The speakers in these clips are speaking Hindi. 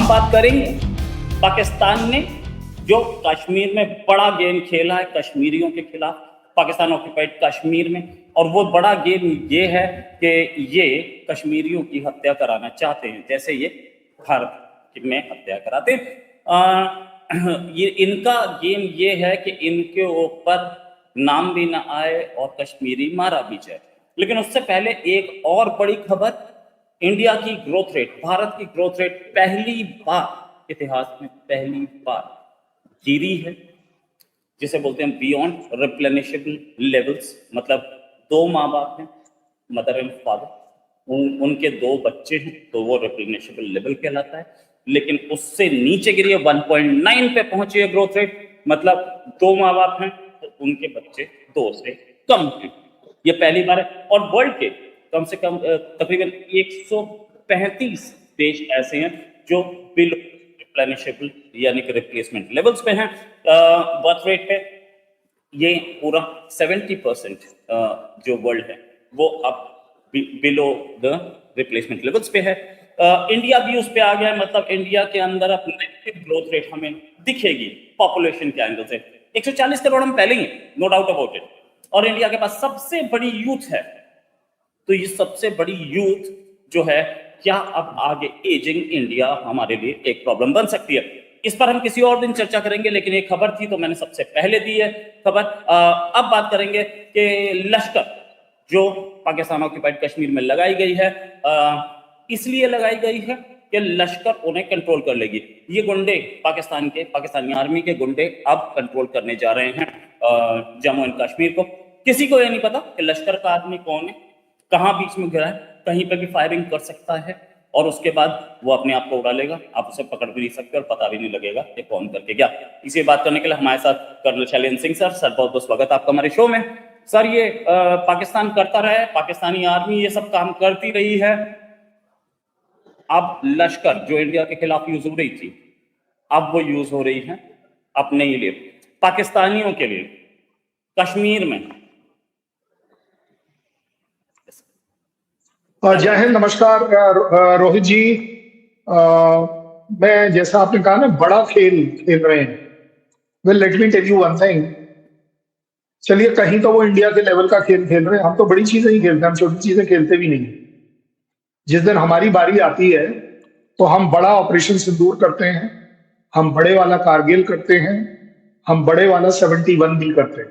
हम बात करेंगे पाकिस्तान ने जो कश्मीर में बड़ा गेम खेला है कश्मीरियों के खिलाफ, पाकिस्तान ऑक्यूपाइड कश्मीर में। और वो बड़ा गेम ये है कि ये कश्मीरियों की हत्या कराना चाहते हैं, जैसे ये भारत में हत्या कराते हैं। ये इनका गेम ये है कि इनके ऊपर नाम भी ना आए और कश्मीरी मारा भी जाए। लेकिन उससे पहले एक और बड़ी खबर, इंडिया की ग्रोथ रेट, भारत की ग्रोथ रेट पहली बार इतिहास में पहली बार गिरी है, जिसे बोलते हैं बियॉन्ड रिप्लेनिशेबल लेवल्स। मतलब दो माँ बाप हैं, मदर एंड फादर, उनके दो बच्चे हैं, तो वो रिप्लेनिशेबल लेवल कहलाता है। लेकिन उससे नीचे गिरी है, 1.9 पे पहुंची है ग्रोथ रेट। मतलब दो माँ बाप हैं तो उनके बच्चे दो से कम हैं, ये पहली बार है। और वर्ल्ड के कम से कम तकरीबन 135 देश ऐसे हैं जो बिलो रिप्लेनिशेबल यानी कि रिप्लेसमेंट लेवल्स पे हैं। बर्थ रेट पे ये पूरा 70% जो वर्ल्ड है वो अब बिलो द रिप्लेसमेंट लेवल्स पे है। इंडिया भी उस पे आ गया है, मतलब इंडिया के अंदर अब नेगेटिव ग्रोथ रेट हमें दिखेगी पॉपुलेशन के एंगल से। 140 करोड़ हम पहले ही, नो डाउट अबाउट इट। और इंडिया के पास सबसे बड़ी यूथ है, तो ये सबसे बड़ी यूथ जो है, क्या अब आगे एजिंग इंडिया हमारे लिए एक प्रॉब्लम बन सकती है? इस पर हम किसी और दिन चर्चा करेंगे, लेकिन एक खबर थी तो मैंने सबसे पहले दी है खबर। अब बात करेंगे कि लश्कर जो पाकिस्तान ऑक्यूपाइड कश्मीर में लगाई गई है, इसलिए लगाई गई है कि लश्कर उन्हें कंट्रोल कर लेगी। ये गुंडे पाकिस्तानी आर्मी के गुंडे अब कंट्रोल करने जा रहे हैं जम्मू एंड कश्मीर को। किसी को ये नहीं पता कि लश्कर का आदमी कौन है, कहाँ बीच में गिरा है, कहीं पे भी फायरिंग कर सकता है और उसके बाद वो अपने आप को उड़ा लेगा, आप उसे पकड़ भी नहीं सकते और पता भी नहीं लगेगा कि कौन करके गया। इसी बात करने के लिए हमारे साथ कर्नल शैलेंद्र सिंह सर बहुत बहुत स्वागत आपका हमारे शो में। सर, ये पाकिस्तान करता रहा है, पाकिस्तानी आर्मी ये सब काम करती रही है, अब लश्कर जो इंडिया के खिलाफ यूज हो रही थी, अब वो यूज हो रही है अपने लिए, पाकिस्तानियों के लिए कश्मीर में। जय हिंद, नमस्कार रोहित जी। मैं, जैसा आपने कहा ना, बड़ा खेल खेल रहे हैं। Well, let me tell you one thing. चलिए, कहीं तो वो इंडिया के लेवल का खेल खेल रहे हैं, हम तो बड़ी चीजें ही खेलते हैं, हम छोटी चीजें खेलते भी नहीं। जिस दिन हमारी बारी आती है तो हम बड़ा ऑपरेशन सिंदूर करते हैं, हम बड़े वाला कारगिल करते हैं, हम बड़े वाला 71 भी करते हैं।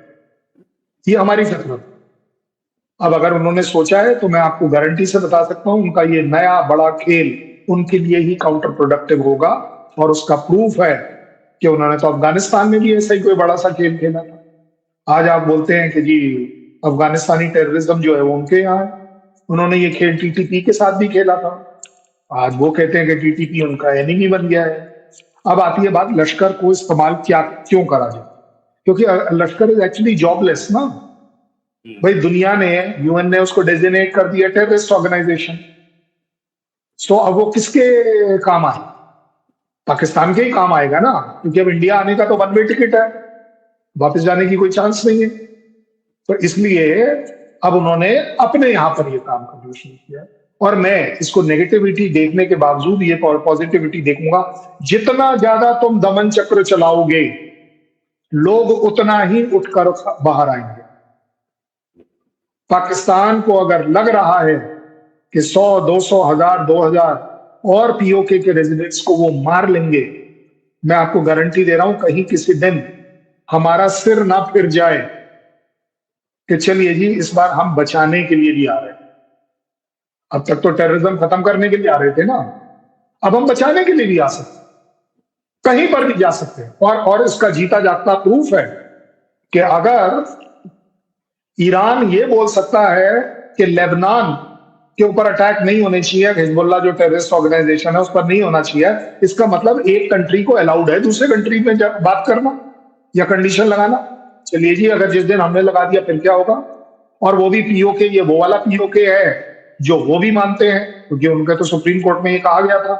ये हमारी फितरत। अब अगर उन्होंने सोचा है तो मैं आपको गारंटी से बता सकता हूं, उनका ये नया बड़ा खेल उनके लिए ही काउंटर प्रोडक्टिव होगा। और उसका प्रूफ है कि उन्होंने तो अफगानिस्तान में भी ऐसा ही कोई बड़ा सा खेल खेला था। आज आप बोलते हैं कि जी अफगानिस्तानी टेररिज्म जो है वो उनके यहाँ है, उन्होंने ये खेल टीटीपी के साथ भी खेला था। आज वो कहते हैं कि टीटीपी उनका एनिमी बन गया है। अब आती है बात, लश्कर को इस्तेमाल क्यों करा जाए? क्योंकि लश्कर इज एक्चुअली जॉबलेस ना भाई। दुनिया ने, यूएन ने उसको डेजिग्नेट कर दिया टेररिस्ट ऑर्गेनाइजेशन। सो अब वो किसके काम आए? पाकिस्तान के ही काम आएगा ना, क्योंकि अब इंडिया आने का तो वन वे टिकट है, वापस जाने की कोई चांस नहीं है। तो इसलिए अब उन्होंने अपने यहां पर ये काम करना शुरू किया। और मैं इसको नेगेटिविटी देखने के बावजूद ये पॉजिटिविटी देखूंगा। जितना ज्यादा तुम दमन चक्र चलाओगे, लोग उतना ही उठकर बाहर आएंगे। पाकिस्तान को अगर लग रहा है कि 100, 200, 1000, 2000 और पीओके के रेजिडेंट्स को वो मार लेंगे, मैं आपको गारंटी दे रहा हूं कहीं किसी दिन हमारा सिर ना फिर जाए कि चलिए जी इस बार हम बचाने के लिए भी आ रहे हैं। अब तक तो टेररिज्म खत्म करने के लिए आ रहे थे ना, अब हम बचाने के लिए भी आ सकते, कहीं पर भी जा सकते हैं। और इसका जीता जागता प्रूफ है कि अगर ईरान ये बोल सकता है कि लेबनान के ऊपर अटैक नहीं होने चाहिए, हिजबुल्लाह जो टेररिस्ट ऑर्गेनाइजेशन है उस पर नहीं होना चाहिए, इसका मतलब एक कंट्री को अलाउड है दूसरे कंट्री में बात करना या कंडीशन लगाना। चलिए जी, अगर जिस दिन हमने लगा दिया फिर क्या होगा? और वो भी पीओके, ये वो वाला पीओके है जो वो भी मानते हैं, क्योंकि उनके तो सुप्रीम कोर्ट में ये कहा गया था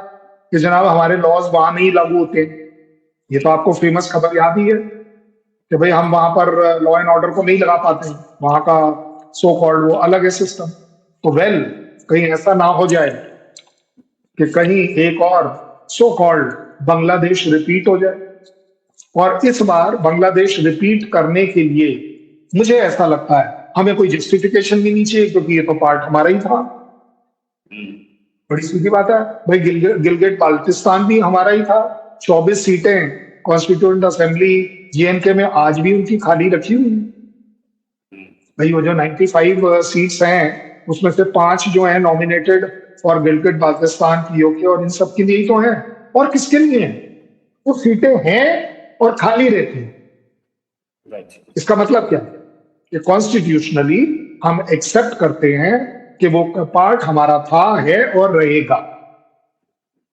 कि जनाब हमारे लॉज वहां नहीं लागू होते। ये तो आपको फेमस खबर याद ही है कि भाई हम वहां पर लॉ एंड ऑर्डर को नहीं लगा पाते, वहां का सो कॉल्ड वो अलग है सिस्टम। तो वेल, कहीं ऐसा ना हो जाए कि कहीं एक और सो कॉल्ड बांग्लादेश रिपीट हो जाए। और इस बार बांग्लादेश रिपीट करने के लिए मुझे ऐसा लगता है हमें कोई जस्टिफिकेशन भी नहीं चाहिए, क्योंकि ये तो पार्ट हमारा ही था। बड़ी सीधी बात है भाई, गिलगिट बाल्टिस्तान भी हमारा ही था। 24 सीटें कॉन्स्टिट्यूएंट असेंबली जेएनके में आज भी उनकी खाली रखी हुई है। भाई वो जो 95 सीट्स हैं उसमें से 5 जो हैं nominated for Gilgit Baltistan PoK, और इन सब के लिए ही तो हैं, और किसके लिए हैं? वो सीटें हैं और खाली रहती हैं। इसका मतलब क्या है कि कॉन्स्टिट्यूशनली हम एक्सेप्ट करते हैं कि वो पार्ट हमारा था, है और रहेगा।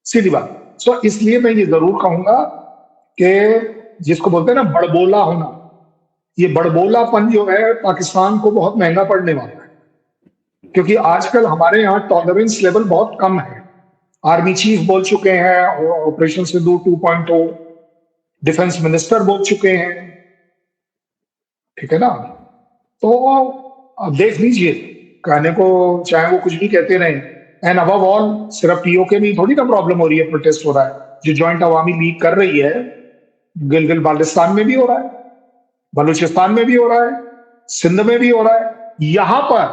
सीधी बात। सो इसलिए मैं ये जरूर कहूंगा कि जिसको बोलते हैं ना बड़बोला होना, ये बड़बोलापन जो है पाकिस्तान को बहुत महंगा पड़ने वाला है, क्योंकि आजकल हमारे यहाँ टॉलरेंस लेवल बहुत कम है। आर्मी चीफ बोल चुके हैं ऑपरेशन सिंदूर 2.0, डिफेंस मिनिस्टर बोल चुके हैं, ठीक है ना। तो अब देख लीजिए, कहने को चाहे वो कुछ भी कहते रहे, एंड अबव ऑल सिर्फ पीओके में ही थोड़ी ना प्रॉब्लम हो रही है, प्रोटेस्ट हो रहा है। जो ज्वाइंट अवामी लीग कर रही है गिलगित बाल्टिस्तान में भी हो रहा है, बलूचिस्तान में भी हो रहा है, सिंध में भी हो रहा है। यहां पर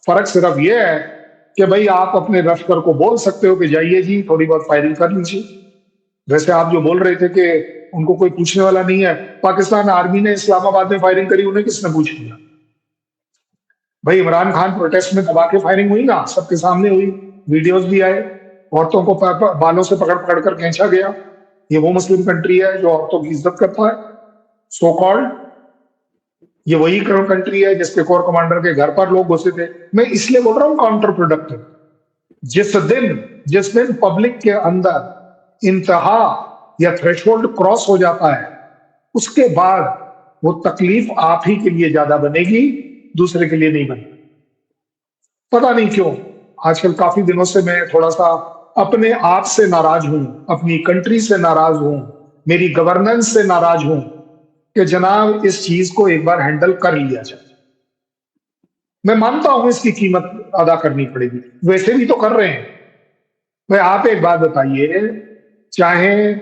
फर्क सिर्फ यह है कि भाई आप अपने लश्कर को बोल सकते हो कि जाइए जी थोड़ी बहुत फायरिंग कर लीजिए। वैसे आप जो बोल रहे थे कि उनको कोई पूछने वाला नहीं है, पाकिस्तान आर्मी ने इस्लामाबाद में फायरिंग करी, उन्हें किसने पूछ लिया? भाई इमरान खान प्रोटेस्ट में दबा के फायरिंग हुई ना, सबके सामने हुई, वीडियोस भी आए, औरतों को बालों से पकड़ पकड़ कर खींचा गया। ये वो मुस्लिम कंट्री है जो औरतों की इज्जत करता है, सो कॉल्ड। ये वही कंट्री है जिसके कोर कमांडर के घर पर लोग घुसे थे। मैं इसलिए बोल रहा हूं काउंटर प्रोडक्टिव। जिस दिन पब्लिक के अंदर इंतहा या थ्रेशोल्ड क्रॉस हो जाता है, उसके बाद वो तकलीफ आप ही के लिए ज्यादा बनेगी, दूसरे के लिए नहीं बनेगी। पता नहीं क्यों आजकल काफी दिनों से मैं थोड़ा सा अपने आप से नाराज हूं, अपनी कंट्री से नाराज हूं, मेरी गवर्नेंस से नाराज हूं कि जनाब इस चीज को एक बार हैंडल कर लिया जाए। मैं मानता हूं इसकी कीमत अदा करनी पड़ेगी, वैसे भी तो कर रहे हैं। भाई आप एक बात बताइए, चाहे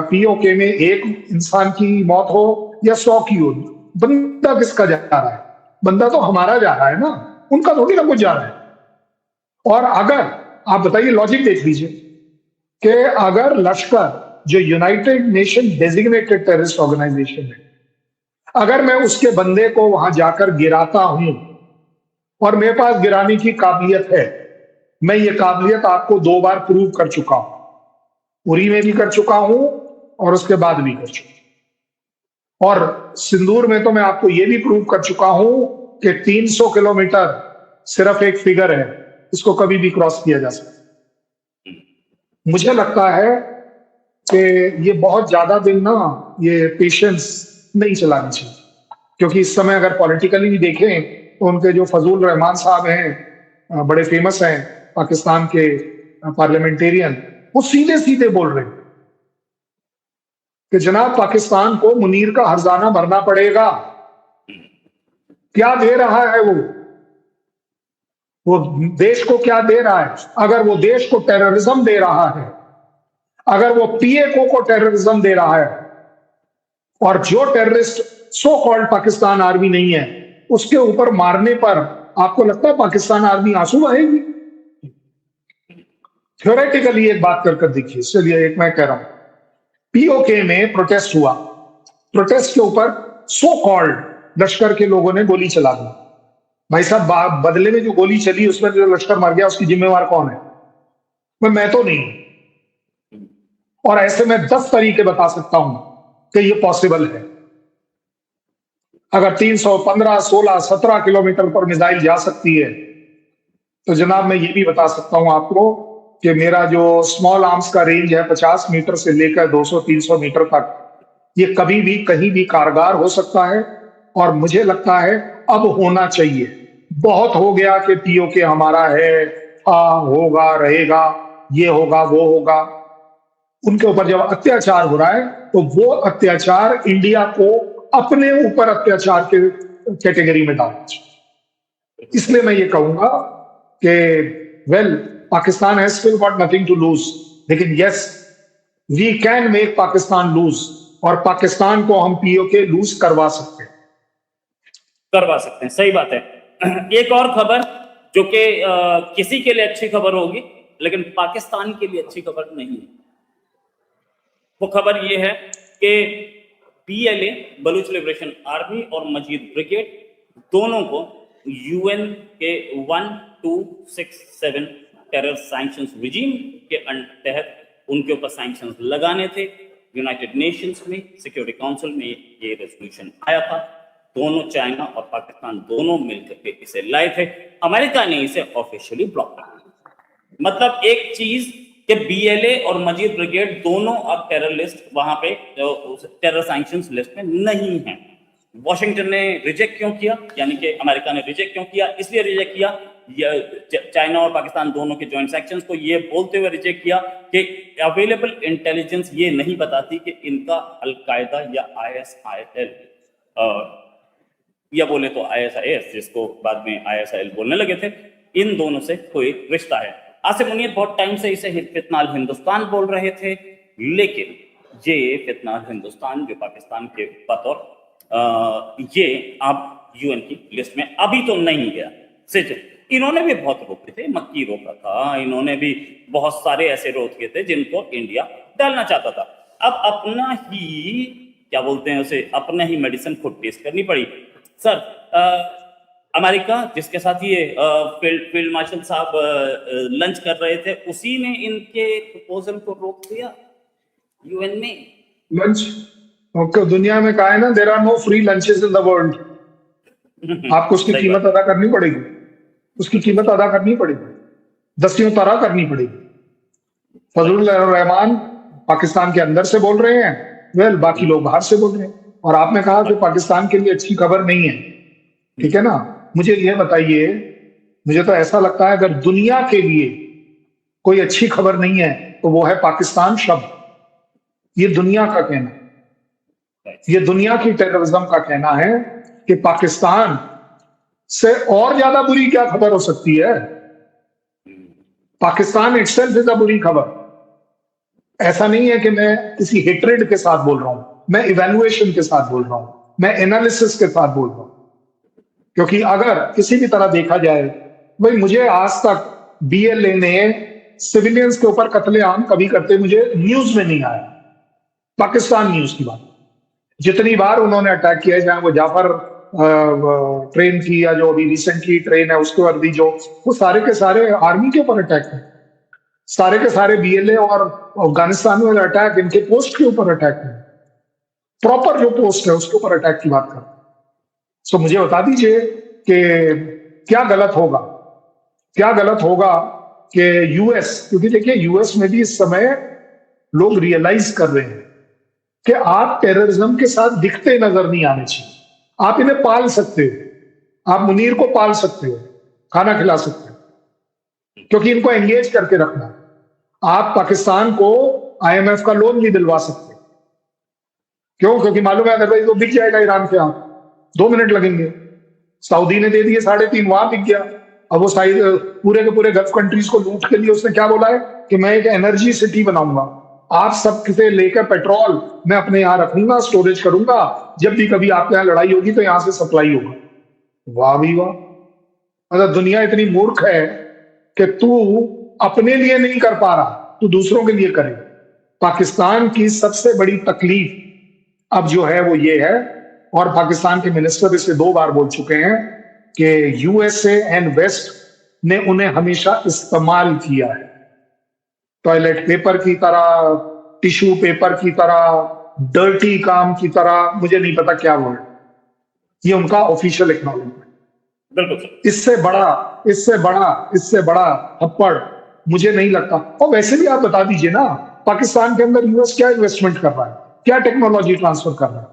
पीओके में एक इंसान की मौत हो या 100 की हो, बंदा किसका जा रहा है? बंदा तो हमारा जा रहा है ना, उनका थोड़ी ना कुछ जा रहा है। और अगर आप बताइए, लॉजिक देख लीजिए कि अगर लश्कर जो United Nation designated terrorist organization है, अगर मैं उसके बंदे को वहां जाकर गिराता हूं और मेरे पास गिराने की काबिलियत है, मैं ये काबिलियत आपको 2 बार प्रूव कर चुका हूं, उरी में भी कर चुका हूं और उसके बाद भी कर चुका हूं, और सिंदूर में तो मैं आपको यह भी प्रूव कर चुका हूं कि 300 किलोमीटर सिर्फ एक फिगर है, इसको कभी भी क्रॉस किया जा सकता। मुझे लगता है कि ये बहुत ज्यादा दिन ना ये पेशेंस नहीं चलानी चाहिए, क्योंकि इस समय अगर पॉलिटिकली भी देखें तो उनके जो फजल रहमान साहब हैं, बड़े फेमस हैं पाकिस्तान के पार्लियामेंटेरियन, वो सीधे सीधे बोल रहे हैं कि जनाब पाकिस्तान को मुनीर का हर्जाना भरना पड़ेगा। क्या दे रहा है वो देश को क्या दे रहा है? अगर वो देश को टेररिज्म दे रहा है, अगर वो पीएको को टेररिज्म दे रहा है, और जो terrorist so called Pakistan army नहीं है, उसके ऊपर मारने पर आपको लगता है पाकिस्तान आर्मी आंसू बहाएगी? थ्योरेटिकली एक बात कर देखिए। चलिए एक मैं कह रहा हूं, पीओके में प्रोटेस्ट हुआ, प्रोटेस्ट के ऊपर सो कॉल्ड लश्कर के लोगों ने गोली चला दी। भाई साहब बदले में जो गोली चली उसमें जो लश्कर मर गया उसकी जिम्मेवार कौन है? मैं तो नहीं। और ऐसे में 10 तरीके बता सकता हूं कि ये पॉसिबल है। अगर 315, 16, 17 किलोमीटर पर मिसाइल जा सकती है, तो जनाब मैं ये भी बता सकता हूं आपको कि मेरा जो स्मॉल आर्म्स का रेंज है 50 मीटर से लेकर 200-300 मीटर तक, ये कभी भी कहीं भी कारगर हो सकता है। और मुझे लगता है अब होना चाहिए। बहुत हो गया कि पीओके हमारा है, होगा, रहेगा, ये होगा, वो होगा। उनके ऊपर जब अत्याचार हो रहा है तो वो अत्याचार इंडिया को अपने ऊपर अत्याचार के कैटेगरी में डालना चाहिए। इसलिए मैं ये कहूंगा कि well, Pakistan has still got nothing to lose, लेकिन yes, we can make Pakistan lose, और पाकिस्तान को हम पीओके लूज करवा सकते हैं। करवा सकते हैं, सही बात है। एक और खबर जो कि किसी के लिए अच्छी खबर होगी लेकिन पाकिस्तान के लिए अच्छी खबर नहीं है, वो खबर ये है कि पीएलए बलूच लिबरेशन आर्मी और मजीद ब्रिगेड दोनों को यूएन के 1267 टेरर सैंक्शंस रिजीम के तहत उनके ऊपर सैंक्शंस लगाने थे। यूनाइटेड नेशंस में सिक्योरिटी काउंसिल में ये रेजोल्यूशन आया था। दोनों, चाइना और पाकिस्तान दोनों मिलकर के इसे लाए थे। अमेरिका ने इसे ऑफिशियली ब्लॉक कर दिया। मतलब एक चीज कि बीएलए और मजीद ब्रिगेड दोनों अब टेरर लिस्ट, वहां पे टेरर सैंक्शंस लिस्ट में नहीं है। वॉशिंगटन ने रिजेक्ट क्यों किया, यानी कि अमेरिका ने रिजेक्ट क्यों किया? इसलिए रिजेक्ट किया, चाइना और पाकिस्तान दोनों के जॉइंट सेक्शंस को ये बोलते हुए रिजेक्ट किया कि अवेलेबल इंटेलिजेंस ये नहीं बताती कि इनका अलकायदा या आईएसआईएल या बोले तो आईएसआईएस, जिसको बाद में आईएसआईएल बोलने लगे थे, इन दोनों से कोई रिश्ता है। आसिफ मुनीर बहुत टाइम से इसे फितनाल हिंदुस्तान बोल रहे थे, लेकिन ये फितनाल हिंदुस्तान जो पाकिस्तान के बतौर ये अब यूएन की लिस्ट में अभी तो नहीं गया। सिर्फ इन्होंने भी बहुत रोके थे, मक्की रोका था, इन्होंने भी बहुत सारे ऐसे रोके थे जिनको इंडिया डालना चाहता था। अब अपना ही क्या बोलते हैं उसे, अपना ही मेडिसिन खुद टेस्ट करनी पड़ी। सर, अमेरिका जिसके साथ ये फील्ड मार्शल साहब लंच कर रहे थे, उसी ने इनके प्रपोजल को रोक दिया यूएन में। लंच दुनिया में कहा है ना, there are no free lunches in the world. आपको उसकी कीमत अदा करनी पड़ेगी, उसकी कीमत अदा करनी पड़ेगी, दसियों तरह करनी पड़ेगी। फजलुर रहमान पाकिस्तान के अंदर से बोल रहे हैं, वेल बाकी लोग बाहर से बोल रहे हैं। और आपने कहा कि पाकिस्तान के लिए अच्छी खबर नहीं है, ठीक है ना। मुझे ये बताइए, मुझे तो ऐसा लगता है अगर दुनिया के लिए कोई अच्छी खबर नहीं है तो वो है पाकिस्तान शब्द। ये दुनिया का कहना, ये दुनिया की टेररिज्म का कहना है कि पाकिस्तान से और ज्यादा बुरी क्या खबर हो सकती है। पाकिस्तान इटसेल्फ इज अ बुरी खबर। ऐसा नहीं है कि मैं किसी हेट्रेड के साथ बोल रहा हूं, मैं इवैल्यूएशन के साथ बोल रहा हूं, मैं एनालिसिस के साथ बोल रहा हूं। क्योंकि अगर किसी भी तरह देखा जाए, भाई मुझे आज तक बीएलए ने सिविलियंस के ऊपर कत्लेआम कभी करते मुझे न्यूज में नहीं आया। पाकिस्तान न्यूज की बात, जितनी बार उन्होंने अटैक किया, चाहे वो जाफर ट्रेन की या जो अभी रिसेंटली ट्रेन है उसके ऊपर भी, जो वो सारे के सारे आर्मी के ऊपर अटैक है। सारे के सारे बीएलए और अफगानिस्तान में अटैक इनके पोस्ट के ऊपर अटैक है, प्रॉपर जो पोस्ट है उसके ऊपर अटैक की बात कर। सो मुझे बता दीजिए कि क्या गलत होगा, क्या गलत होगा कि यूएस, क्योंकि देखिए यूएस में भी इस समय लोग रियलाइज कर रहे हैं कि आप टेररिज्म के साथ दिखते नजर नहीं आने चाहिए। आप इन्हें पाल सकते हो, आप मुनीर को पाल सकते हो, खाना खिला सकते हो, क्योंकि इनको एंगेज करके रखना। आप पाकिस्तान को आईएमएफ का लोन भी दिलवा सकते हो। क्यों? क्योंकि मालूम है अगर तो बिक जाएगा ईरान के हाथ, 2 मिनट लगेंगे। सऊदी ने दे दिए 3.5, वहां बिक गया। अब वो पूरे के पूरे गल्फ कंट्रीज को लूट के लिए उसने क्या बोला है कि मैं एक एनर्जी सिटी बनाऊंगा, आप सब से लेकर पेट्रोल मैं अपने यहां रखूंगा, स्टोरेज करूंगा, जब भी कभी आपके यहां लड़ाई होगी तो यहां से सप्लाई होगा। वाह भी वाह। मतलब दुनिया इतनी मूर्ख है कि तू अपने लिए नहीं कर पा रहा, तू दूसरों के लिए करे। पाकिस्तान की सबसे बड़ी तकलीफ अब जो है वो ये है, और पाकिस्तान के मिनिस्टर इसे 2 बार बोल चुके हैं कि यूएसए एंड वेस्ट ने उन्हें हमेशा इस्तेमाल किया है, टॉयलेट पेपर की तरह, टिश्यू पेपर की तरह, डर्टी काम की तरह, मुझे नहीं पता क्या वर्ड। ये उनका ऑफिशियल एक्नॉलेजमेंट। बिल्कुल। इससे बड़ा थप्पड़ मुझे नहीं लगता। और वैसे भी आप बता दीजिए ना, पाकिस्तान के अंदर यूएस क्या इन्वेस्टमेंट कर रहा है, क्या टेक्नोलॉजी ट्रांसफर कर रहा है,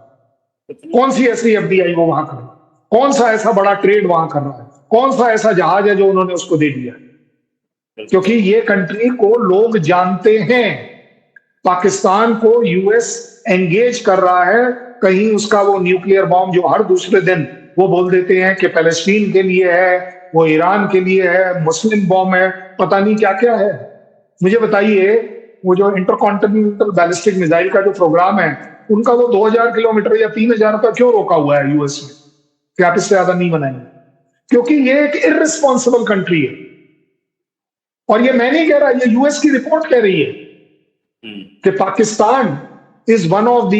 कौन सी ऐसी एफडीआई वो वहां कर रहा है, कौन सा ऐसा बड़ा ट्रेड वहां कर रहा है, कौन सा ऐसा जहाज है जो उन्होंने उसको दे दिया। क्योंकि ये कंट्री को लोग जानते हैं, पाकिस्तान को यूएस एंगेज कर रहा है। कहीं उसका वो न्यूक्लियर बॉम्ब जो हर दूसरे दिन वो बोल देते हैं कि पैलेस्टीन के लिए है, वो ईरान के लिए है, मुस्लिम बॉम्ब है, पता नहीं क्या क्या है। मुझे बताइए वो जो इंटरकॉन्टिनेंटल बैलिस्टिक मिसाइल का जो प्रोग्राम है, उनका वो 2000 किलोमीटर या 3000 का क्यों रोका हुआ है यूएस में कि आप इससे ज्यादा नहीं बनाएंगे? क्योंकि ये एक इररिस्पॉन्सिबल कंट्री है। और ये मैं नहीं कह रहा, ये यूएस की रिपोर्ट कह रही है कि Pakistan is one of the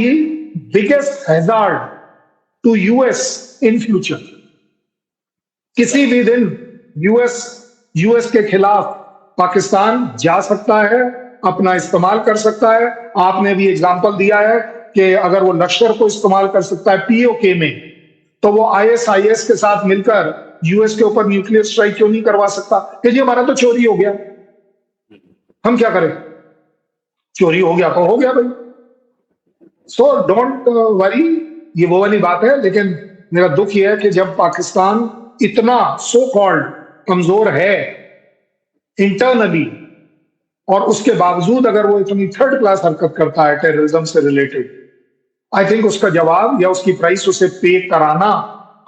biggest hazard to US in future. किसी भी दिन यूएस के खिलाफ पाकिस्तान जा सकता है, अपना इस्तेमाल कर सकता है। आपने भी एग्जांपल दिया है कि अगर वो लश्कर को इस्तेमाल कर सकता है पीओके में, तो वो आईएसआईएस के साथ मिलकर यूएस के ऊपर न्यूक्लियर स्ट्राइक क्यों नहीं करवा सकता? कि जी हमारा तो चोरी हो गया, हम क्या करें? चोरी हो गया तो हो गया भाई। सो डोंट वरी, ये वो वाली बात है। लेकिन मेरा दुख यह है कि जब पाकिस्तान इतना सो कॉल्ड कमजोर है इंटरनली, और उसके बावजूद अगर वो इतनी थर्ड क्लास हरकत करता है टेररिज्म से रिलेटेड, आई थिंक उसका जवाब या उसकी प्राइस उसे पे कराना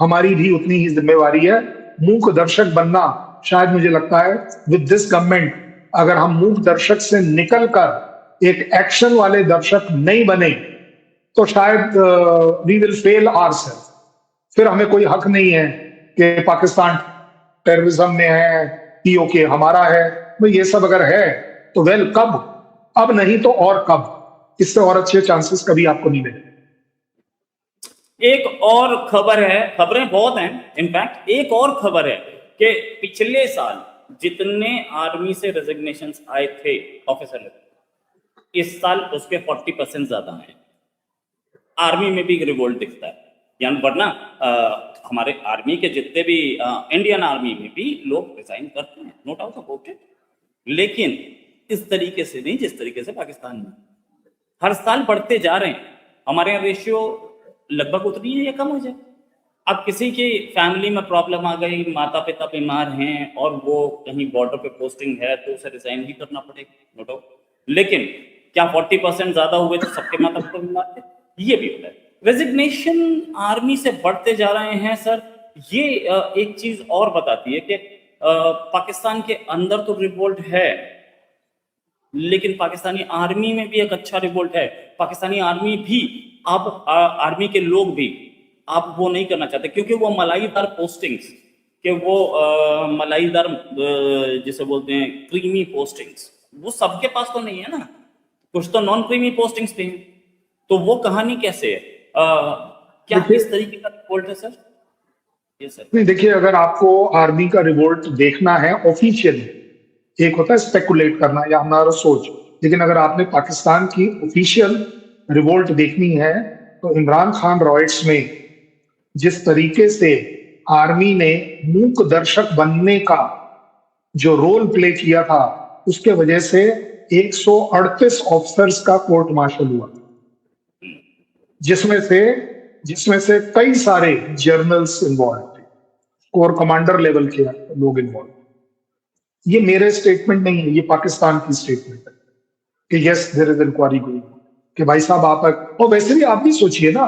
हमारी भी उतनी ही जिम्मेवारी है। मूक दर्शक बनना, शायद मुझे लगता है विद दिस गवर्नमेंट, अगर हम मूक दर्शक से निकलकर एक एक्शन वाले दर्शक नहीं बने तो शायद वी विल फेल आवरसेल्फ। फिर हमें कोई हक नहीं है कि पाकिस्तान टेररिज्म में है, पीओके हमारा है। भाई ये सब अगर है तो वेल, कब? अब नहीं तो और कब? इससे और अच्छे चांसेस कभी आपको नहीं मिले। एक और खबर है, खबरें बहुत हैं इनफैक्ट, एक और खबर है कि पिछले साल जितने आर्मी से रेजिग्नेशन आए थे ऑफिसर, इस साल उसके 40% ज्यादा हैं। आर्मी में भी रिवोल्ट दिखता है, यानी वरना हमारे आर्मी के जितने भी इंडियन आर्मी में भी लोग रिजाइन करते हैं, नो डाउट अबाउट इट, लेकिन इस तरीके से नहीं जिस तरीके से पाकिस्तान में हर साल बढ़ते जा रहे हैं। हमारे यहाँ रेशियो लगभग उतनी है या कम हो जाए। अब किसी की फैमिली में प्रॉब्लम आ गई, माता पिता बीमार हैं और वो कहीं बॉर्डर पे पोस्टिंग है, तो उसे रिजाइन ही करना पड़ेगा, नो डाउट। लेकिन क्या 40% ज्यादा हुए तो सबके माता पिता बीमार थे? ये भी होता है। रेजिग्नेशन आर्मी से बढ़ते जा रहे हैं सर। ये एक चीज और बताती है कि पाकिस्तान के अंदर तो रिवोल्ट है, लेकिन पाकिस्तानी आर्मी में भी एक अच्छा रिवोल्ट है। पाकिस्तानी आर्मी भी अब आर्मी के लोग भी आप वो नहीं करना चाहते, क्योंकि वो मलाईदार पोस्टिंग्स, कि वो मलाईदार जिसे बोलते हैं क्रीमी पोस्टिंग्स, वो सबके पास तो नहीं है ना, कुछ तो नॉन क्रीमी पोस्टिंग्स थी। तो वो कहानी कैसे है? क्या इस तरीके का रिवोल्ट है सर? ये सर नहीं, देखिए, अगर आपको आर्मी का रिवोल्ट देखना है ऑफिशियली, एक होता है स्पेकुलेट करना या हमारा सोच, लेकिन अगर आपने पाकिस्तान की ऑफिशियल रिवोल्ट देखनी है तो इमरान खान रॉयट्स में जिस तरीके से आर्मी ने मूक दर्शक बनने का जो रोल प्ले किया था, उसके वजह से 138 ऑफिसर्स का कोर्ट मार्शल हुआ, जिसमें से कई सारे जर्नल्स इन्वॉल्व थे, कोर कमांडर लेवल के लोग इन्वॉल्व। ये मेरे स्टेटमेंट नहीं है, ये पाकिस्तान की स्टेटमेंट है कि yes there is inquiry going, कि भाई साहब आप, और वैसे भी आप भी सोचिए ना,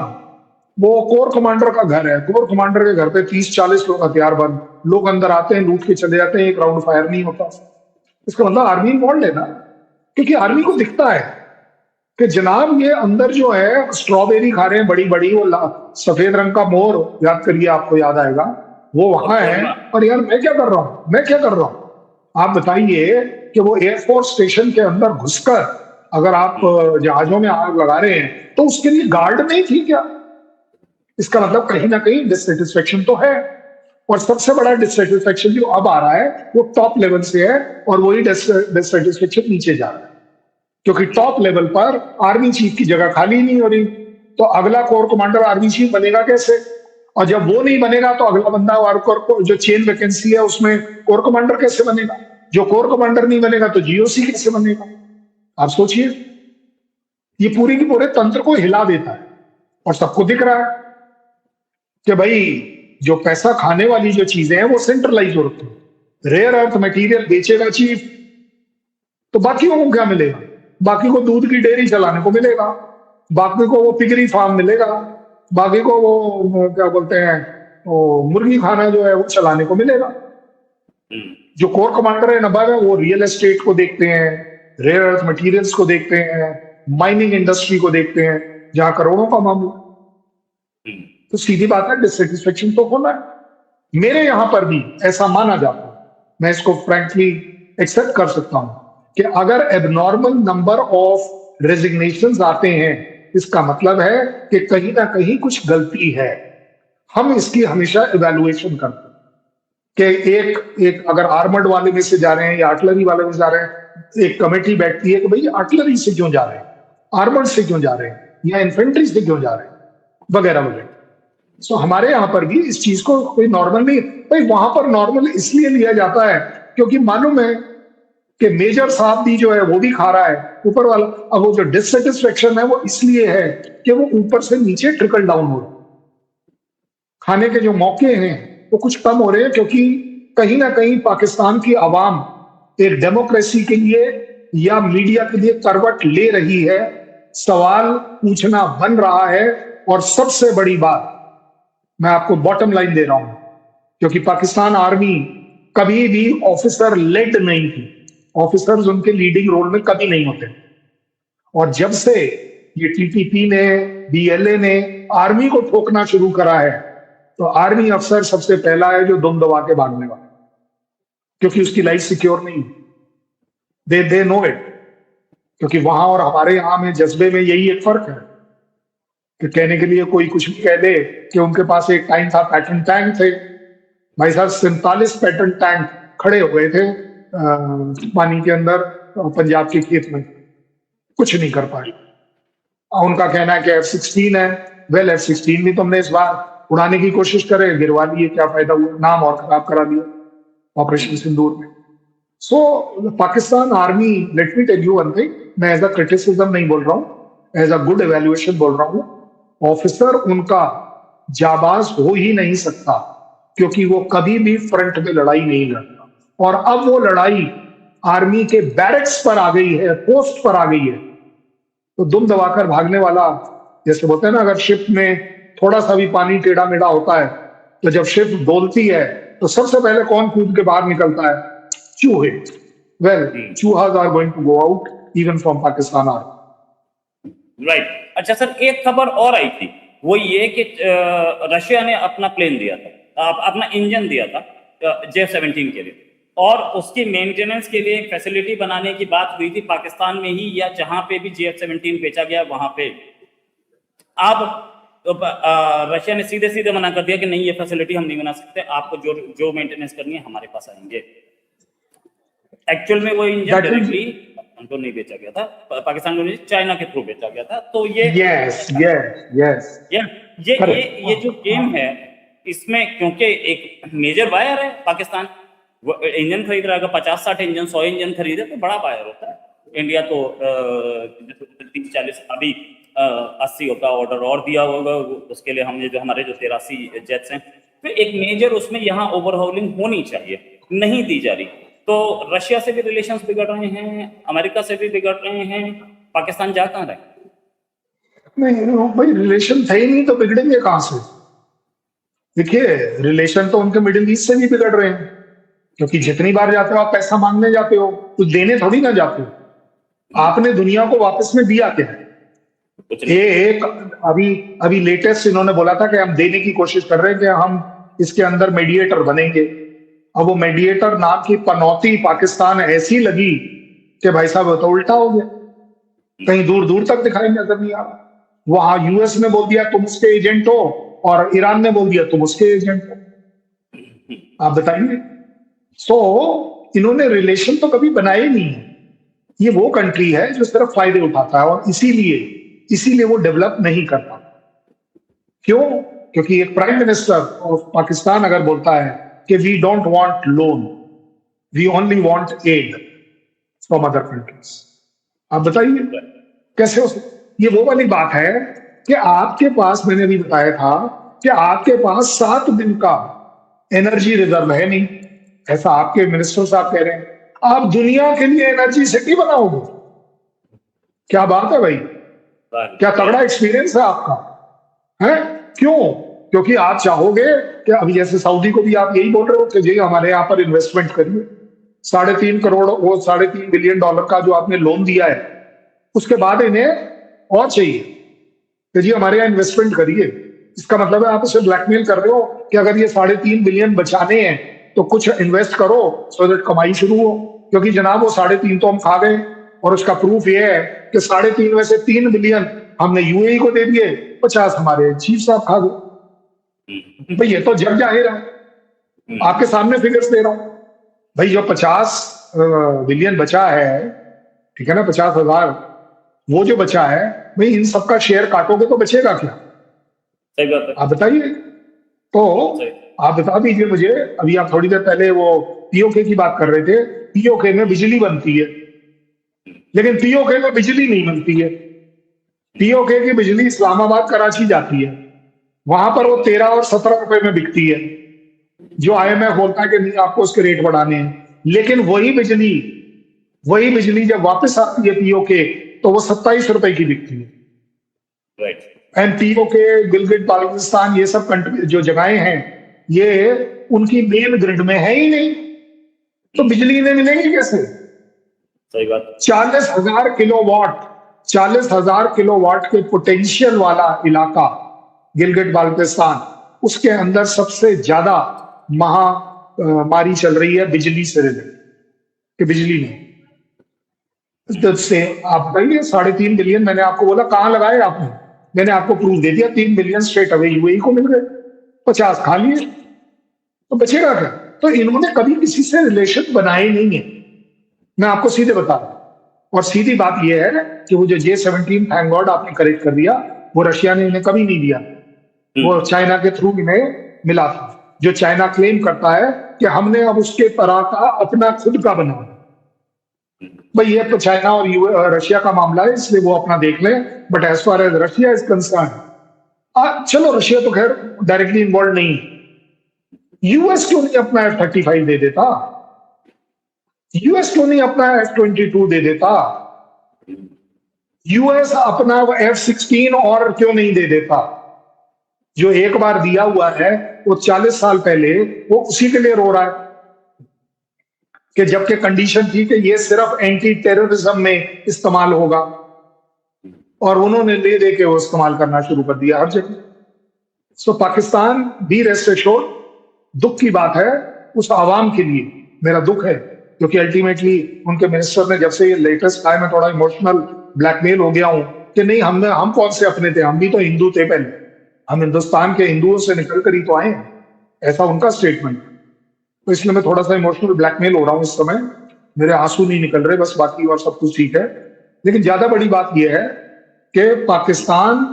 वो कोर कमांडर का घर है, कोर कमांडर के घर पे 30-40 लोग हथियारबंद, लोग अंदर आते हैं, लूट के चले जाते हैं, एक राउंड फायर नहीं होता। इसका मतलब आर्मी इन्वॉल्व है ना, क्योंकि आर्मी को दिखता है कि जनाब ये अंदर जो है स्ट्रॉबेरी खा रहे हैं बड़ी बड़ी, वो सफेद रंग का मोर, याद करिए, आपको याद आएगा, वो वहां है। और यार मैं क्या कर रहा हूं? आप बताइए कि वो एयरफोर्स स्टेशन के अंदर घुसकर अगर आप जहाजों में आग लगा रहे हैं तो उसके लिए गार्ड नहीं थी क्या? इसका मतलब कहीं ना कहीं डिससेटिस्फेक्शन तो है, और सबसे बड़ा डिससेटिस्फेक्शन जो अब आ रहा है वो टॉप लेवल से है, और वही डिससेटिस्फेक्शन नीचे जा रहा है, क्योंकि टॉप लेवल पर आर्मी चीफ की जगह खाली नहीं हो रही। तो अगला कोर कमांडर आर्मी चीफ बनेगा कैसे? और जब वो नहीं बनेगा तो अगला बंदा और जो चेन वैकेंसी है उसमें कोर कमांडर कैसे बनेगा? जो कोर कमांडर नहीं बनेगा तो जीओसी कैसे बनेगा? आप सोचिए, ये पूरी की पूरे तंत्र को हिला देता है, और सबको दिख रहा है कि भाई जो पैसा खाने वाली जो चीजें हैं वो सेंट्रलाइज हो रखी है। रेयर अर्थ मटेरियल बेचेगा चीफ, तो बाकियों को क्या मिलेगा? बाकी को दूध की डेयरी चलाने को मिलेगा, बाकी को वो पिगरी फार्म मिलेगा, बाकी को वो क्या बोलते हैं वो मुर्गी खाना जो है वो चलाने को मिलेगा। जो कोर कमांडर है नवाब है, वो रियल एस्टेट को देखते हैं, रेयर अर्थ मटेरियल्स को देखते हैं, माइनिंग इंडस्ट्री को देखते हैं, जहां करोड़ों का मामला। तो सीधी बात है, डिससेटिस्फेक्शन तो होना है। मेरे यहां पर भी ऐसा माना जाता है, मैं इसको फ्रैंकली एक्सेप्ट कर सकता हूं कि अगर एबनॉर्मल नंबर ऑफ रेजिग्नेशंस आते हैं, इसका मतलब है कि कहीं ना कहीं कुछ गलती है। हम इसकी हमेशा इवैल्यूएशन करते हैं कि एक अगर आर्मर्ड वाले में से जा रहे हैं या आर्टिलरी वाले में जा रहे हैं, एक कमेटी बैठती है कि भाई आर्टिलरी से क्यों जा रहे हैं, आर्मर्ड से क्यों जा रहे हैं, या इन्फेंट्री से क्यों जा रहे हैं, वगैरह वगैरह। सो हमारे यहां पर भी इस चीज को कोई नॉर्मल नहीं, भाई वहां पर नॉर्मल इसलिए लिया जाता है क्योंकि मालूम है कि मेजर साहब भी जो है वो भी खा रहा है ऊपर वाला। अब वो जो डिससेटिस्फेक्शन है वो इसलिए है कि वो ऊपर से नीचे ट्रिकल डाउन हो रहा है। खाने के जो मौके हैं वो कुछ कम हो रहे हैं क्योंकि कहीं ना कहीं पाकिस्तान की आवाम एक डेमोक्रेसी के लिए या मीडिया के लिए करवट ले रही है, सवाल पूछना बन रहा है। और सबसे बड़ी बात मैं आपको बॉटम लाइन दे रहा हूं, क्योंकि पाकिस्तान आर्मी कभी भी ऑफिसर लेड नहीं थी, ऑफिसर्स उनके लीडिंग रोल में कभी नहीं होते। और जब से ये टीटीपी ने, बीएलए ने आर्मी को ठोकना शुरू करा है, तो आर्मी अफसर सबसे पहला है जो दुम दबा के भागने वाला, क्योंकि उसकी लाइफ सिक्योर नहीं। They know it. क्योंकि वहां और हमारे यहां में जज्बे में यही एक फर्क है कि कहने के लिए कोई कुछ भी कह दे कि उनके पास एक टाइम था पैटर्न टैंक थे। भाई साहब 47 पैटर्न टैंक खड़े हुए थे पानी के अंदर पंजाब के खेत में, कुछ नहीं कर पाए। उनका कहना है कि F-16 है। वेल F-16 भी तुमने इस बार उड़ाने की कोशिश करे, गिरवा लिए, क्या फायदा हुआ, नाम और खराब करा दिया ऑपरेशन सिंदूर में। So Pakistan army, let me tell you one thing, मैं एज अ क्रिटिसिज्म नहीं बोल रहा हूँ, एज अ गुड एवेल्युएशन बोल रहा हूँ। ऑफिसर उनका जाबाज हो ही नहीं सकता क्योंकि वो कभी भी फ्रंट में लड़ाई नहीं लड़ता। और अब वो लड़ाई आर्मी के बैरक्स पर आ गई है, पोस्ट पर आ गई है। तो दुम दबाकर भागने वाला, जैसे बोलते हैं ना, अगर शिप में थोड़ा सा भी पानी टेढ़ा मेढ़ा होता है तो जब शिप डोलती है तो सबसे पहले कौन कूद के बाहर निकलता है? चूहे। वेल, चूहास are going to go out even from Pakistan army. Right. अच्छा सर, एक खबर और आई थी, वो ये कि रशिया ने अपना प्लेन दिया था, अपना इंजन दिया था J-17 के लिए, और उसकी मेंटेनेंस के लिए एक फैसिलिटी बनाने की बात हुई थी पाकिस्तान में ही, या जहां पे भी J-17 बेचा गया वहां पे। अब रशिया ने सीधे सीधे मना कर दिया कि नहीं, ये फैसिलिटी हम नहीं बना सकते, आपको जो मेंटेनेंस करनी है हमारे पास आएंगे। एक्चुअल में वो इंजन डायरेक्टली उनको नहीं बेचा गया था, पाकिस्तान को नहीं, चाइना के थ्रू बेचा गया था। तो ये ये जो गेम है, इसमें क्योंकि एक मेजर बायर है पाकिस्तान, वो इंजन खरीद रहा है, 50-60 इंजन, 100 इंजन खरीदे तो बड़ा बायर होता है। इंडिया तो 30-40, अभी 80 का ऑर्डर और दिया होगा, उसके लिए हमने जो हमारे जो 83 जेट्स हैं, तो एक मेजर उसमें यहाँ ओवरहॉलिंग होनी चाहिए, नहीं दी जा रही। तो रशिया से भी रिलेशंस बिगड़ रहे हैं, अमेरिका से भी बिगड़ रहे हैं, पाकिस्तान जा कहां रहे? नहीं भाई, रिलेशन थे ही नहीं तो बिगड़ेंगे कहां से? देखिए, रिलेशन तो उनके मिडिल ईस्ट से भी बिगड़ रहे हैं, क्योंकि जितनी बार जाते हो आप पैसा मांगने जाते हो, कुछ देने थोड़ी ना जाते हो। आपने दुनिया को वापस में दिया क्या है? एक अभी लेटेस्ट इन्होंने बोला था कि हम देने की कोशिश कर रहे हैं कि हम इसके अंदर मेडिएटर बनेंगे। अब वो मेडिएटर नाम की पनौती पाकिस्तान ऐसी लगी कि भाई साहब तो उल्टा हो गया, कहीं दूर दूर तक दिखाई नजर नहीं आ रहा। वहां यूएस ने बोल दिया तुम उसके एजेंट हो, और ईरान ने बोल दिया तुम उसके एजेंट हो। आप बताइए। सो इन्होंने रिलेशन तो कभी बनाए नहीं है। ये वो कंट्री है जो सिर्फ फायदे उठाता है, और इसीलिए वो डेवलप नहीं करता। क्यों? क्योंकि एक प्राइम मिनिस्टर ऑफ पाकिस्तान अगर बोलता है कि we don't want loan, we only want aid from other countries, आप बताइए कैसे हो सकता? ये वो वाली बात है कि आपके पास, मैंने अभी बताया था कि आपके पास 7 दिन का एनर्जी रिजर्व है नहीं, ऐसा आपके मिनिस्टर साहब कह रहे हैं। आप दुनिया के लिए एनर्जी सिटी बनाओगे? क्या बात है भाई, क्या तगड़ा एक्सपीरियंस है आपका, है? क्यों? क्योंकि आप चाहोगे कि अभी जैसे सऊदी को भी आप यही बोल रहे हो कि जी हमारे यहाँ पर इन्वेस्टमेंट करिए, 3.5 करोड़, वो $3.5 बिलियन का जो आपने लोन दिया है, उसके बाद इन्हें और चाहिए कि जी हमारे यहाँ इन्वेस्टमेंट करिए। इसका मतलब है आप उसे ब्लैकमेल कर रहे हो कि अगर ये 3.5 बिलियन बचाने हैं तो कुछ इन्वेस्ट करो सो दैट कमाई शुरू हो, क्योंकि जनाब वो 3.5 तो हम खा गए, और उसका प्रूफ ये है कि 3.5 में से 3 बिलियन हमने यूएई को दे दिए, 50 हमारे चीफ साहब खा गए। भाई ये तो जग जाहिर है, आपके सामने फिगर्स दे रहा हूं भाई। जो 50 बिलियन बचा है, ठीक है ना, 50,000, वो जो बचा है भाई, इन सबका शेयर काटोगे तो बचेगा क्या? सही बात है, आप बताइए। तो आप बता दीजिए मुझे, अभी आप थोड़ी देर पहले वो पीओके की बात कर रहे थे, पीओके में बिजली बनती है, लेकिन पीओके में बिजली नहीं बनती है। पीओके की बिजली इस्लामाबाद कराची जाती है, वहां पर वो 13 और 17 रुपए में बिकती है, जो आईएमएफ बोलता है कि नहीं आपको उसके रेट बढ़ाने हैं। लेकिन वही बिजली जब वापस आती है पीओके तो वो 27 रुपए की बिकती है। Right. And PoK, Gilgit Baltistan, ये सब कंट्री जो जगहें हैं, ये उनकी मेन ग्रिड में है ही नहीं, तो बिजली इन्हें मिलेगी कैसे? सही बात। 40,000 किलोवाट के पोटेंशियल वाला इलाका गिलगिट बाल्टिस्तान, उसके अंदर सबसे ज्यादा महामारी चल रही है बिजली से रिलेटेड, कि बिजली नहीं। से आप बताइए 3.5 बिलियन मैंने आपको बोला कहां लगाए आपने? मैंने आपको प्रूफ दे दिया, 3 बिलियन स्ट्रेट अवे यूएई को मिल गए, 50 खा लिए, तो बचेगा क्या? तो इन्होंने कभी किसी से रिलेशन बनाए नहीं है, मैं आपको सीधे बता रहा हूं। और सीधी बात यह है कि वो जो J17, थैंक गॉड आपने करेक्ट कर दिया, वो रशिया ने इन्हें कभी नहीं दिया, वो चाइना के थ्रू इन्हें मिला था। जो चाइना क्लेम करता है कि हमने अब उसके पराका अपना खुद का बनाया। भाई ये तो चाइना और रशिया का मामला है, इसलिए वो अपना देख लें, but as far as Russia is concern, चलो रशिया तो खैर डायरेक्टली इन्वॉल्व नहीं, यूएस क्यों नहीं अपना F-35 दे देता? यूएस क्यों नहीं अपना F-22 दे देता? यूएस अपना F-16 और क्यों नहीं दे देता? जो एक बार दिया हुआ है वो 40 साल पहले वो उसी के लिए रो रहा है कि जबकि कंडीशन थी कि ये सिर्फ एंटी टेररिज्म में इस्तेमाल होगा, और उन्होंने ले दे के वो इस्तेमाल करना शुरू कर दिया हर जगह। सो पाकिस्तान, बी रेस्ट एश्योर्ड, दुख की बात है उस आवाम के लिए, मेरा दुख है, क्योंकि अल्टीमेटली उनके मिनिस्टर ने जब से ये लेटेस्ट आया, मैं थोड़ा इमोशनल ब्लैकमेल हो गया हूं कि नहीं हम कौन से अपने थे, हम भी तो हिंदू थे पहले, हम हिंदुस्तान के हिंदुओं से निकल कर ही तो आए, ऐसा उनका स्टेटमेंट। तो इसलिए मैं थोड़ा सा इमोशनल ब्लैकमेल हो रहा हूं इस समय, मेरे आंसू नहीं निकल रहे बस, बाकी और सब कुछ ठीक है। लेकिन ज्यादा बड़ी बात यह है कि Pakistan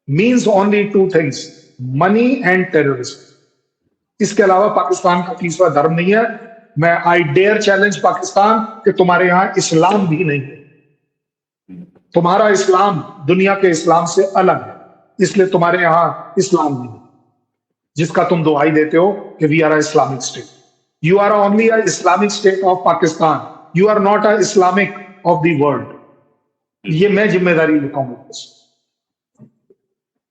means only 2 things, money and terrorism. इसके अलावा पाकिस्तान का तीसरा धर्म नहीं है। मैं आई डेयर चैलेंज पाकिस्तान कि तुम्हारे यहां इस्लाम भी नहीं है, तुम्हारा इस्लाम दुनिया के इस्लाम से अलग है, इसलिए तुम्हारे यहां इस्लाम नहीं है, जिसका तुम दुहाई देते हो कि we are a Islamic state. You are only a Islamic state of Pakistan, you are not a Islamic of the world. ये मैं जिम्मेदारी लेता हूं।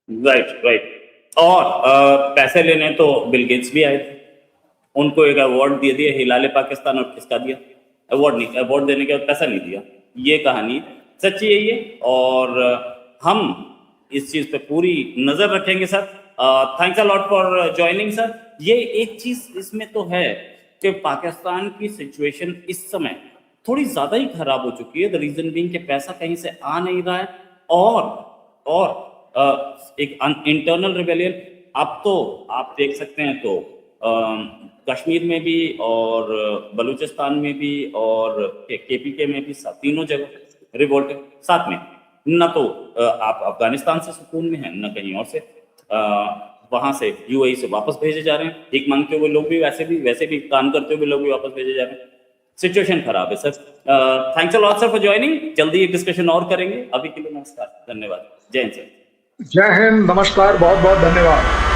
राइट। और पैसे लेने तो बिल गेट्स भी आए थे, उनको एक अवार्ड दे दिया हिलाले पाकिस्तान, और किसका दिया? अवार्ड नहीं, अवार्ड देने के बाद पैसा नहीं दिया। ये कहानी सच्ची है ये, और हम इस चीज पे पूरी नजर रखेंगे sir. Thanks a lot for joining sir. ये एक चीज इसमें तो है कि पाकिस्तान की सिचुएशन इस समय थोड़ी ज्यादा ही खराब हो चुकी है। द रीजन बीइंग कि पैसा कहीं से आ नहीं रहा है, और एक इंटरनल रिबेलियन। अब तो आप देख सकते हैं तो कश्मीर में भी और बलूचिस्तान में भी और केपीके में भी तीनों जगह रिवोल्ट है साथ में। न तो आप अफगानिस्तान से सुकून में हैं, न कहीं और से, वहां से यूएई से वापस भेजे जा रहे हैं, भीख मांगते हुए लोग भी, वैसे भी काम करते हुए लोग भी वापस भेजे जा रहे हैं। सिचुएशन खराब है sir. Thanks a lot sir for joining. जल्दी एक डिस्कशन और करेंगे। अभी के लिए नमस्कार, धन्यवाद, जय हिंद सर। जय हिंद, नमस्कार, बहुत बहुत धन्यवाद।